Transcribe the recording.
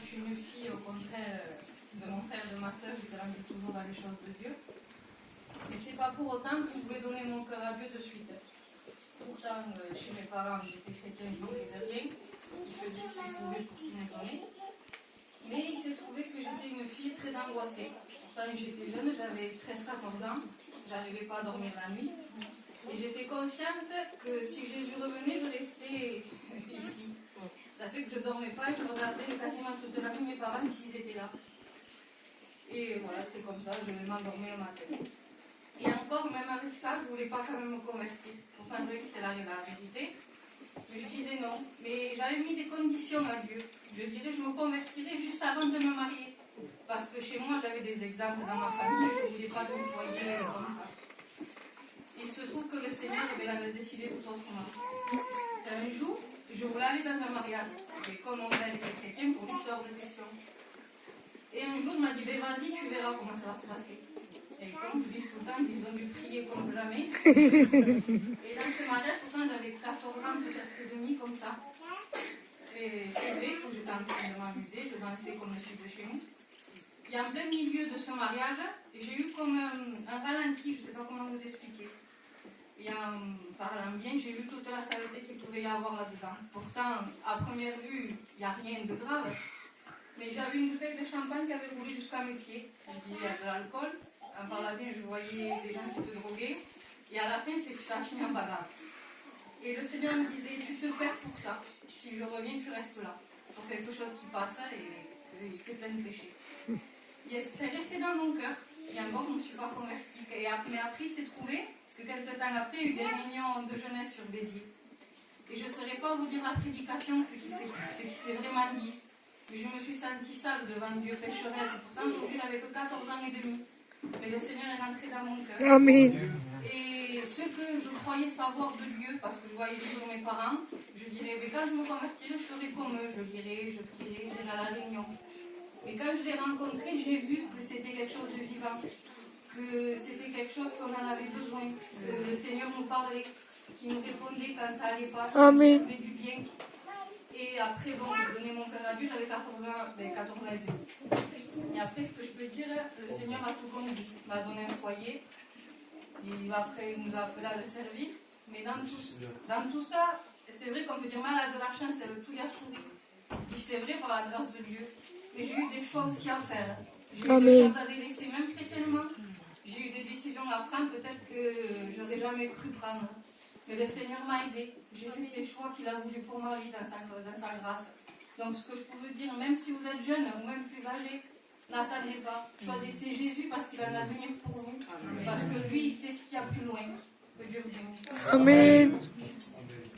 je suis une fille, au contraire de mon frère et de ma soeur, je grandis toujours dans les choses de Dieu. Mais c'est pas pour autant que je voulais donner mon cœur à Dieu de suite. Pourtant, chez mes parents, j'étais chrétien, je ne faisais rien. Ils faisaient ce qu'ils pouvaient pour tout m'étonner. Mais il s'est trouvé que j'étais une fille très angoissée. Pourtant, j'étais jeune, j'avais 13-14 ans. J'arrivais pas à dormir la nuit. Et j'étais consciente que si Jésus revenait, je restais ici. Ça fait que je ne dormais pas et je regardais quasiment toute la nuit mes parents s'ils étaient là. Et voilà, c'était comme ça, je m'endormais le matin. Et encore, même avec ça, je ne voulais pas quand même me convertir. Pourtant, je voyais que c'était la vérité. Mais je disais non. Mais j'avais mis des conditions à Dieu. Je dirais, je me convertirais juste avant de me marier. Parce que chez moi, j'avais des exemples dans ma famille. Je ne voulais pas de me foyer comme ça. Il se trouve que le Seigneur avait décidé tout autrement. Un jour, je voulais aller dans un mariage. Et comme mon père était chrétien, pour l'histoire de question. Et un jour, il m'a dit, ben vas-y, tu verras comment ça va se passer. Et comme je dis tout le temps, ils ont dû prier comme jamais. Et dans ce mariage, pourtant, j'avais 14 ans, peut-être que demi, comme ça. Et c'est vrai que j'étais en train de m'amuser, je dansais comme les filles de chez nous. Et en plein milieu de ce mariage, j'ai eu comme un ralenti, je ne sais pas comment vous expliquer. Et en parlant bien, j'ai vu toute la saleté qu'il pouvait y avoir là-dedans. Pourtant, à première vue, il n'y a rien de grave. Mais j'avais une bouteille de champagne qui avait roulé jusqu'à mes pieds. Je dis, il y a de l'alcool. En parlant bien, je voyais des gens qui se droguaient. Et à la fin, ça a fini en bagarre. Et le Seigneur me disait, tu te perds pour ça. Si je reviens, tu restes là. Pour quelque chose qui passe et c'est plein de péchés. C'est resté dans mon cœur. Et encore, je ne me suis pas convertie. Mais après, il s'est trouvé que quelques temps après, il y a eu des réunions de jeunesse sur Béziers. Et je ne saurais pas vous dire la prédication, ce qui s'est vraiment dit. Mais je me suis sentie sale devant Dieu, pécheresse. Pourtant, aujourd'hui, j'avais que 14 ans et demi. Mais le Seigneur est entré dans mon cœur. Amen. Et ce que je croyais savoir de Dieu, parce que je voyais toujours mes parents, je dirais, mais quand je me convertirai, je serai comme eux. Je lirai, je prierai, j'irai à la réunion. Mais quand je l'ai rencontré, j'ai vu que c'était quelque chose de vivant. Que c'était quelque chose qu'on en avait besoin. Que le Seigneur nous parlait, qui nous répondait quand ça n'allait pas, ça nous faisait du bien. Et après, bon, j'ai donné mon cœur à Dieu, j'avais 14 ans et demi. Et après, ce que je peux dire, le Seigneur a tout conduit. Il m'a donné un foyer. Et après, il nous a appelé à le servir. Mais dans tout ça, c'est vrai qu'on peut dire mal à de la chance, c'est le tout y a souri. Puis c'est vrai par la grâce de Dieu. Mais j'ai eu des choix aussi à faire. J'ai eu des choses à délaisser, même chrétiennement. J'ai eu des décisions à prendre, peut-être que j'aurais jamais cru prendre. Mais le Seigneur m'a aidé. J'ai fait ces choix qu'il a voulu pour ma vie dans sa grâce. Donc ce que je peux vous dire, même si vous êtes jeune ou même plus âgé, n'attendez pas. Choisissez Jésus parce qu'il a un avenir pour vous. Parce que lui, il sait ce qu'il y a plus loin. Que Dieu vous bénisse. Amen.